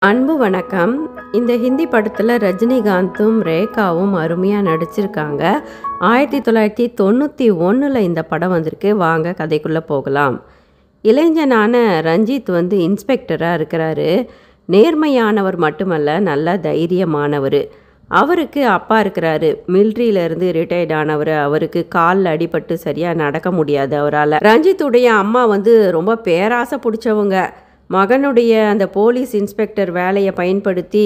அன்பு வணக்கம். இந்த ஹிந்தி படத்தில் ரஜினிகாந்தும் ரேகாவும் அருமையாக நடிச்சிருக்காங்க. 1991 இந்த படம் வந்திருக்கு. வாங்க கதைக்குள்ளே போகலாம். இளைஞனான ரஞ்சித் இன்ஸ்பெக்டராக இருக்கிறாரு. நேர்மையானவர் மட்டுமல்ல, நல்ல தைரியமானவர். அவருக்கு அப்பா இருக்கிறாரு. மிலிட்ரியிலேருந்து ரிட்டையர்ட் ஆனவர். அவருக்கு காலில் அடிபட்டு சரியாக நடக்க முடியாது அவரால். ரஞ்சித்துடைய அம்மா ரொம்ப பேராசை பிடிச்சவங்க. மகனுடைய அந்த போலீஸ் இன்ஸ்பெக்டர் வேலையை பயன்படுத்தி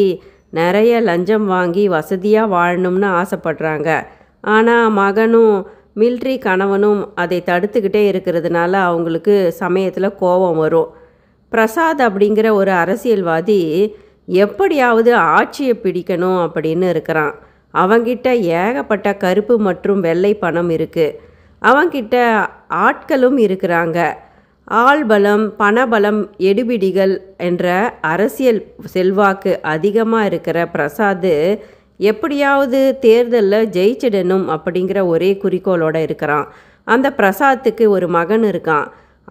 நிறைய லஞ்சம் வாங்கி வசதியாக வாழணும்னு ஆசைப்படுறாங்க. ஆனால் மகனும் மிலிட்ரி கணவனும் அதை தடுத்துக்கிட்டே இருக்கிறதுனால அவங்களுக்கு சமயத்தில் கோபம் வரும். பிரசாத் அப்படிங்கிற ஒரு அரசியல்வாதி எப்படியாவது ஆட்சியை பிடிக்கணும் அப்படின்னு இருக்கிறான். அவங்கிட்ட ஏகப்பட்ட கருப்பு மற்றும் வெள்ளை பணம் இருக்குது. அவங்கிட்ட ஆட்களும் இருக்கிறாங்க. ஆள்பலம், பணபலம், எடுபிடிகள் என்ற அரசியல் செல்வாக்கு அதிகமாக இருக்கிற பிரசாத் எப்படியாவது தேர்தலில் ஜெயிச்சிடணும் அப்படிங்கிற ஒரே குறிக்கோளோடு இருக்கிறான். அந்த பிரசாத்துக்கு ஒரு மகன் இருக்கான்.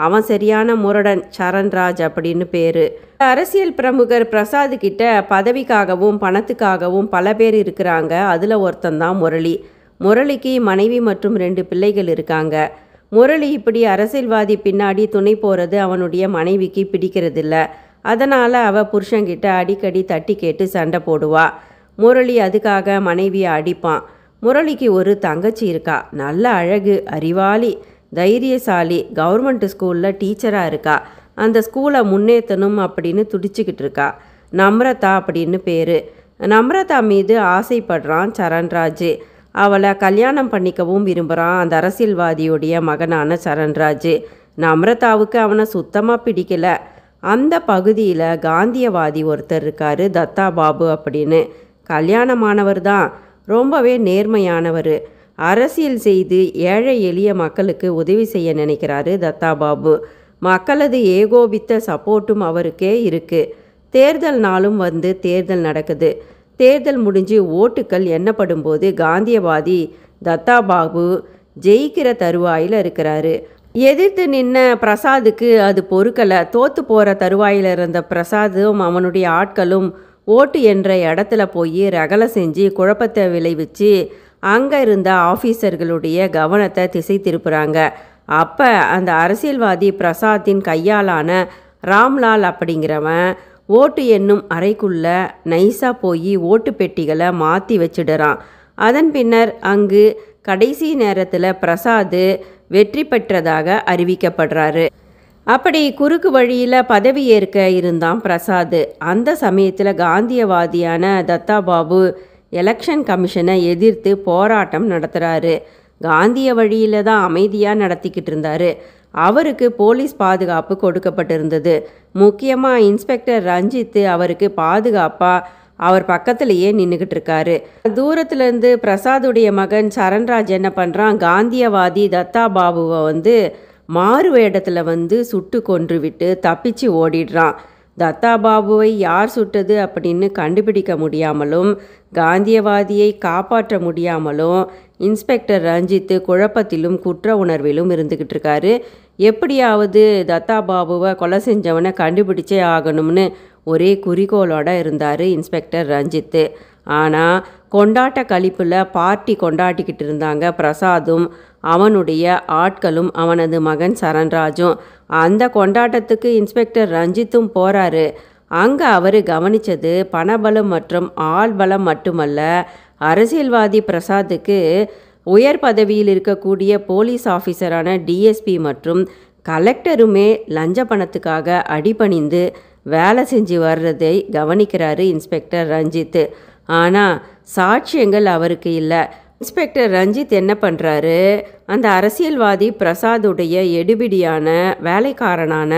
அவன் சரியான முரடன், சரண்ராஜ் அப்படின்னு பேர். அரசியல் பிரமுகர் பிரசாத் கிட்ட பதவிக்காகவும் பணத்துக்காகவும் பல பேர் இருக்கிறாங்க. அதில் ஒருத்தந்தான் முரளி. முரளிக்கு மனைவி மற்றும் 2 பிள்ளைகள் இருக்காங்க. முரளி இப்படி அரசியல்வாதி பின்னாடி துணை போகிறது அவனுடைய மனைவிக்கு பிடிக்கிறதில்ல. அதனால் அவள் புருஷங்கிட்ட அடிக்கடி தட்டி கேட்டு சண்டை போடுவா. முரளி அதுக்காக மனைவியை அடிப்பான். முரளிக்கு ஒரு தங்கச்சி இருக்கா. நல்ல அழகு, அறிவாளி, தைரியசாலி. கவர்மெண்ட் ஸ்கூலில் டீச்சராக இருக்கா. அந்த ஸ்கூலை முன்னேற்றணும் அப்படின்னு துடிச்சிக்கிட்டு இருக்கா. நம்ரதா அப்படின்னு பேர். நம்ரதா மீது ஆசைப்படுறான் சரண்ராஜ். அவளை கல்யாணம் பண்ணிக்கவும் விரும்புகிறான் அந்த அரசியல்வாதியுடைய மகனான சரண்ராஜ். நம்ரதாவுக்கு அவனை சுத்தமாக பிடிக்கல. அந்த பகுதியில் காந்தியவாதி ஒருத்தர் இருக்கார், தத்தா பாபு அப்படின்னு. கல்யாணமானவர் தான், ரொம்பவே நேர்மையானவர். அரசியல் செய்து ஏழை எளிய மக்களுக்கு உதவி செய்ய நினைக்கிறாரு தத்தா பாபு. மக்களது ஏகோபித்த சப்போர்ட்டும் அவருக்கே இருக்குது. தேர்தல் நாளும் தேர்தல் நடக்குது. தேர்தல் முடிஞ்சு ஓட்டுக்கள் எண்ணப்படும் போது காந்தியவாதி தத்தா பாபு ஜெயிக்கிற தருவாயில் இருக்கிறாரு. எதிர்த்து நின்ன பிரசாத்துக்கு அது பொறுக்கலை. தோற்று போகிற தருவாயில் இருந்த பிரசாதும் அவனுடைய ஆட்களும் ஓட்டு என்ற இடத்துல போய் ரகலை செஞ்சு குழப்பத்தை விளைவிச்சு அங்கே இருந்த ஆஃபீஸர்களுடைய கவனத்தை திசை திருப்புறாங்க. அப்போ அந்த அரசியல்வாதி பிரசாத்தின் கையாலான ராம்லால் அப்படிங்கிறவன் ஓட்டு என்னும் அறைக்குள்ள நைஸாக போய் ஓட்டு பெட்டிகளை மாற்றி வச்சிடுறான். அதன் பின்னர் அங்கு கடைசி நேரத்தில் பிரசாத் வெற்றி பெற்றதாக அறிவிக்கப்படுறாரு. அப்படி குறுக்கு வழியில் பதவி ஏற்க இருந்தான் பிரசாத். அந்த சமயத்தில் காந்தியவாதியான தத்தா பாபு எலெக்ஷன் கமிஷனை எதிர்த்து போராட்டம் நடத்துகிறாரு. காந்திய வழியில் தான் அமைதியாக நடத்திக்கிட்டு இருந்தார். அவருக்கு போலீஸ் பாதுகாப்பு கொடுக்கப்பட்டிருந்தது. முக்கியமாக இன்ஸ்பெக்டர் ரஞ்சித் அவருக்கு பாதுகாப்பாக அவர் பக்கத்துலேயே நின்றுக்கிட்டு இருக்காரு. தூரத்துலேருந்து பிரசாதுடைய மகன் சரண்ராஜ் என்ன பண்ணுறான், காந்தியவாதி தத்தா பாபுவை மாறு வேடத்தில் சுட்டு கொன்று விட்டு தப்பிச்சு ஓடிடுறான். தத்தா பாபுவை யார் சுட்டது அப்படின்னு கண்டுபிடிக்க முடியாமலும் காந்தியவாதியை காப்பாற்ற முடியாமலும் இன்ஸ்பெக்டர் ரஞ்சித் குழப்பத்திலும் குற்ற உணர்விலும் இருந்துக்கிட்டு இருக்காரு. எப்படியாவது தத்தா பாபுவை கொலை செஞ்சவனை கண்டுபிடிச்சே ஆகணும்னு ஒரே குறிக்கோளோடு இருந்தார் இன்ஸ்பெக்டர் ரஞ்சித். ஆனால் கொண்டாட்ட கழிப்பில் பார்ட்டி கொண்டாடிக்கிட்டு இருந்தாங்க பிரசாதும் அவனுடைய ஆட்களும் அவனது மகன் சரண்ராஜும். அந்த கொண்டாட்டத்துக்கு இன்ஸ்பெக்டர் ரஞ்சித்தும் போகிறாரு. அங்கே அவர் கவனித்தது பணபலம் மற்றும் ஆள்பலம் மட்டுமல்ல, அரசியல்வாதி பிரசாத்துக்கு உயர் பதவியில் இருக்கக்கூடிய போலீஸ் ஆஃபீஸரான டிஎஸ்பி மற்றும் கலெக்டருமே லஞ்ச பணத்துக்காக அடிபணிந்து வேலை செஞ்சு வர்றதை கவனிக்கிறாரு இன்ஸ்பெக்டர் ரஞ்சித். ஆனால் சாட்சியங்கள் அவருக்கு இல்லை. இன்ஸ்பெக்டர் ரஞ்சித் என்ன பண்ணுறாரு, அந்த அரசியல்வாதி பிரசாதுடைய எடுபிடியான வேலைக்காரனான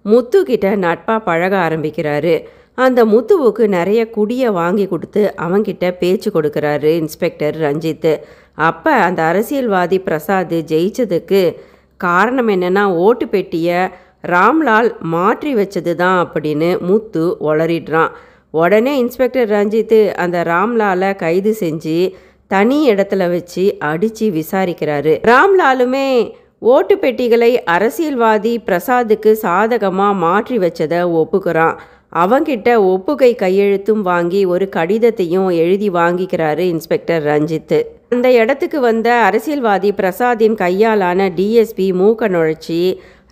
முத்து கிட்ட நட்பாக பழக ஆரம்பிக்கிறாரு. அந்த முத்துவுக்கு நிறைய குடியை வாங்கி கொடுத்து அவங்கிட்ட பேச்சு கொடுக்குறாரு இன்ஸ்பெக்டர் ரஞ்சித். அப்போ அந்த அரசியல்வாதி பிரசாத் ஜெயிச்சதுக்கு காரணம் என்னென்னா ஓட்டு பெட்டியை ராம்லால் மாற்றி வச்சது தான் அப்படின்னு முத்து உளறிடுறான். உடனே இன்ஸ்பெக்டர் ரஞ்சித் அந்த ராம்லாலை கைது செஞ்சு தனி இடத்துல வச்சு அடித்து விசாரிக்கிறாரு. ராம்லாலுமே ஓட்டு பெட்டிகளை அரசியல்வாதி பிரசாத்துக்கு சாதகமாக மாற்றி வச்சதை ஒப்புக்கிறான். அவங்கிட்ட ஒப்புகை கையெழுத்தும் வாங்கி ஒரு கடிதத்தையும் எழுதி வாங்கிக்கிறாரு இன்ஸ்பெக்டர் ரஞ்சித். அந்த இடத்துக்கு வந்த அரசியல்வாதி பிரசாத்தின் கையாலான டிஎஸ்பி மூக்க நுழைச்சி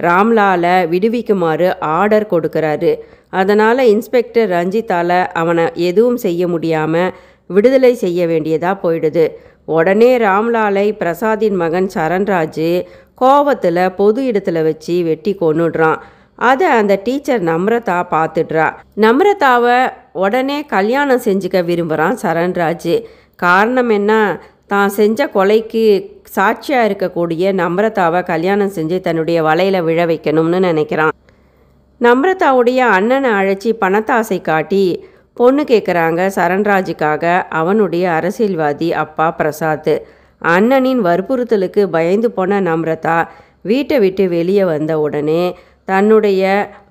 ராம்லாலை விடுவிக்குமாறு ஆர்டர் கொடுக்கறாரு. அதனால் இன்ஸ்பெக்டர் ரஞ்சித்தால் அவனை எதுவும் செய்ய முடியாமல் விடுதலை செய்ய வேண்டியதாக போயிடுது. உடனே ராம்லாலை பிரசாத்தின் மகன் சரண்ராஜ் கோவத்தில் பொது இடத்துல வச்சு வெட்டி கொன்னுடுறான். அதை அந்த டீச்சர் நம்ரதா பார்த்துடுறா. நம்ரதாவை உடனே கல்யாணம் செஞ்சுக்க விரும்புகிறான் சரண்ராஜ். காரணம் என்ன, தான் செஞ்ச கொலைக்கு சாட்சியாக இருக்கக்கூடிய நம்ரதாவை கல்யாணம் செஞ்சு தன்னுடைய வலையில் விழ வைக்கணும்னு நினைக்கிறான். நம்ரதாவுடைய அண்ணனை அழைச்சி பணத்தாசை காட்டி பொண்ணு கேட்குறாங்க சரண்ராஜுக்காக அவனுடைய அரசியல்வாதி அப்பா பிரசாத். அண்ணனின் வற்புறுத்தலுக்கு பயந்து போன நம்ரதா வீட்டை விட்டு வெளியே வந்த உடனே தன்னுடைய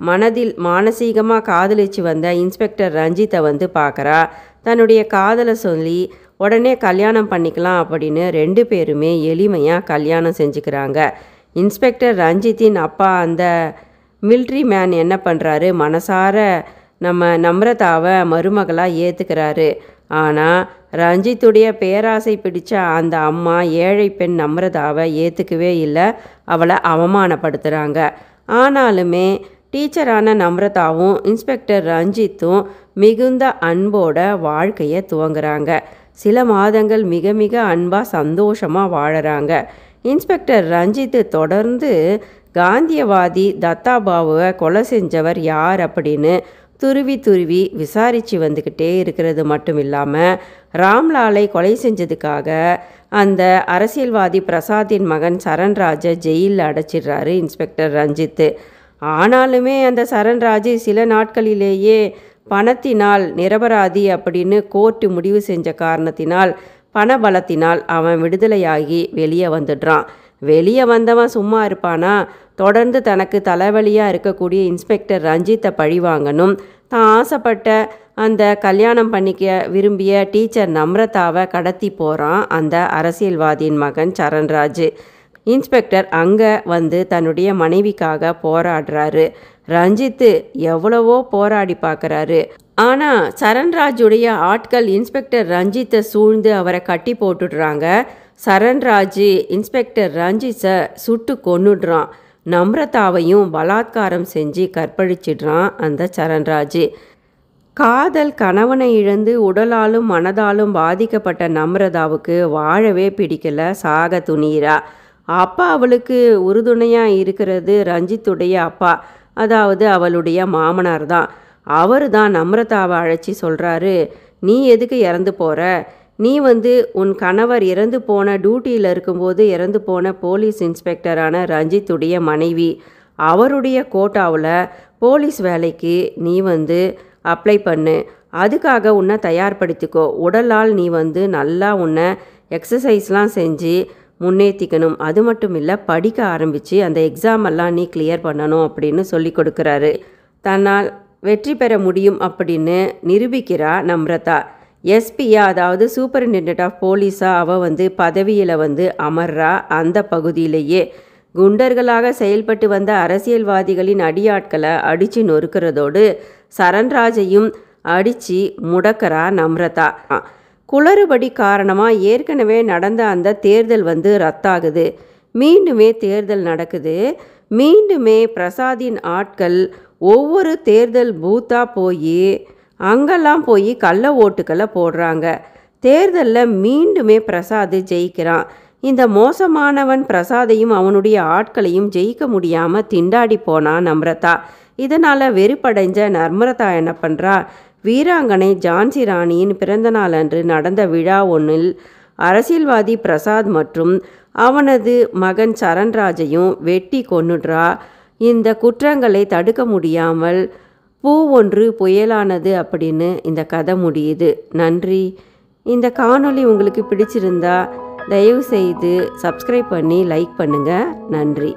மனதில் மானசீகமாக காதலிச்சு வந்த இன்ஸ்பெக்டர் ரஞ்சித்தை வந்து பார்க்குறா. தன்னுடைய காதலை சொல்லி உடனே கல்யாணம் பண்ணிக்கலாம் அப்படின்னு 2 பேருமே எளிமையாக கல்யாணம் செஞ்சுக்கிறாங்க. இன்ஸ்பெக்டர் ரஞ்சித்தின் அப்பா அந்த மிலிட்ரி மேன் என்ன பண்ணுறாரு, மனசார நம்ம நம்ரதாவை மருமகளாக ஏற்றுக்கிறாரு. ஆனால் ரஞ்சித்துடைய பேராசை பிடிச்ச அந்த அம்மா ஏழை பெண் நம்ரதாவை ஏற்றுக்கவே இல்லை, அவளை அவமானப்படுத்துகிறாங்க. ஆனாலுமே டீச்சரான நம்ரதாவும் இன்ஸ்பெக்டர் ரஞ்சித்தும் மிகுந்த அன்போட வாழ்க்கையை துவங்குறாங்க. சில மாதங்கள் மிக மிக அன்பாக சந்தோஷமாக வாழறாங்க. இன்ஸ்பெக்டர் ரஞ்சித் தொடர்ந்து காந்தியவாதி தத்தாபாபுவை கொலை செஞ்சவர் யார் அப்படின்னு துருவி விசாரித்து வந்துக்கிட்டே இருக்கிறது மட்டும் இல்லாமல் ராம்லாலை கொலை செஞ்சதுக்காக அந்த அரசியல்வாதி பிரசாத்தின் மகன் சரண்ராஜை ஜெயிலில் அடைச்சிடுறாரு இன்ஸ்பெக்டர் ரஞ்சித். ஆனாலுமே அந்த சரண்ராஜ் சில நாட்களிலேயே பணத்தினால் நிரபராதி அப்படின்னு கோர்ட்டு முடிவு செஞ்ச காரணத்தினால் பணபலத்தினால் அவன் விடுதலையாகி வெளியே வந்துடுறான். வெளியே வந்தவன் சும்மா இருப்பானா, தொடர்ந்து தனக்கு தலைவலியாக இருக்கக்கூடிய இன்ஸ்பெக்டர் ரஞ்சித்தை பழி வாங்கணும், தான் ஆசைப்பட்ட அந்த கல்யாணம் பண்ணிக்க விரும்பிய டீச்சர் நம்ரதாவை கடத்தி போகிறான் அந்த அரசியல்வாதியின் மகன் சரண்ராஜ். இன்ஸ்பெக்டர் அங்கே வந்து தன்னுடைய மனைவிக்காக போராடுறாரு. ரஞ்சித்து எவ்வளவோ போராடி பார்க்குறாரு. ஆனால் சரண்ராஜுடைய ஆட்கள் இன்ஸ்பெக்டர் ரஞ்சித்தை சூழ்ந்து அவரை கட்டி போட்டுடுறாங்க. சரண்ராஜ் இன்ஸ்பெக்டர் ரஞ்சித்தை சுட்டு கொன்னுடுறான். நம்ரதாவையும் பலாத்காரம் செஞ்சு கற்பழிச்சிடுறான் அந்த சரண்ராஜ். காதல் கணவனை இழந்து உடலாலும் மனதாலும் பாதிக்கப்பட்ட நம்ரதாவுக்கு வாழவே பிடிக்கல, சாக துணிகிறா. அப்பா அவளுக்கு உறுதுணையாக இருக்கிறது ரஞ்சித்துடைய அப்பா, அதாவது அவளுடைய மாமனார் தான். அவர் தான் நம்ரதாவை அழைச்சி சொல்கிறாரு, நீ எதுக்கு இறந்து போகிற, நீ உன் கணவர் இறந்து போன டியூட்டியில் இருக்கும்போது இறந்து போன போலீஸ் இன்ஸ்பெக்டரான ரஞ்சித்துடைய மனைவி, அவருடைய கோட்டாவில் போலீஸ் வேலைக்கு நீ அப்ளை பண்ணு, அதுக்காக உன்னை தயார்படுத்திக்கோ, உடலால் நீ நல்லா உன்னை எக்ஸசைஸ்லாம் செஞ்சு முன்னேற்றிக்கணும், அது மட்டும் இல்லை படிக்க ஆரம்பித்து அந்த எக்ஸாமெல்லாம் நீ கிளியர் பண்ணணும் அப்படின்னு சொல்லி கொடுக்குறாரு. தன்னால் வெற்றி பெற முடியும் அப்படின்னு நிரூபிக்கிறா நம்ரதா. எஸ்பியா, அதாவது சூப்பரிண்டென்டென்ட் ஆஃப் போலீஸாக அவள் பதவியில் அமர்றா. அந்த பகுதியிலேயே குண்டர்களாக செயல்பட்டு வந்த அரசியல்வாதிகளின் அடியாட்களை அடித்து நொறுக்கிறதோடு சரண்ராஜையும் அடித்து முடக்கிறா நம்ரதா. குளறுபடி காரணமாக ஏற்கனவே நடந்த அந்த தேர்தல் ரத்தாகுது. மீண்டுமே தேர்தல் நடக்குது. மீண்டுமே பிரசாத்தின் ஆட்கள் ஒவ்வொரு தேர்தல் பூத்தாக போய் அங்கெல்லாம் போய் கள்ள ஓட்டுக்களை போடுறாங்க. தேர்தலில் மீண்டுமே பிரசாத் ஜெயிக்கிறான். இந்த மோசமானவன் பிரசாதையும் அவனுடைய ஆட்களையும் ஜெயிக்க முடியாமல் திண்டாடி போனான் நம்ரதா. இதனால் வெறுப்படைஞ்ச நம்ரதா என்ன பண்ணுறா, வீராங்கனை ஜான்சி ராணியின் பிறந்தநாள் அன்று நடந்த விழா ஒன்றில் அரசியல்வாதி பிரசாத் மற்றும் அவனது மகன் சரண்ராஜையும் வெட்டி கொன்னுடுறா. இந்த குற்றங்களை தடுக்க முடியாமல் பூ ஒன்று புயலானது அப்படின்னு இந்த கதை முடியுது. நன்றி. இந்த காணொளி உங்களுக்கு பிடிச்சிருந்தா தயவு செய்து சப்ஸ்கிரைப் பண்ணி லைக் பண்ணுங்கள். நன்றி.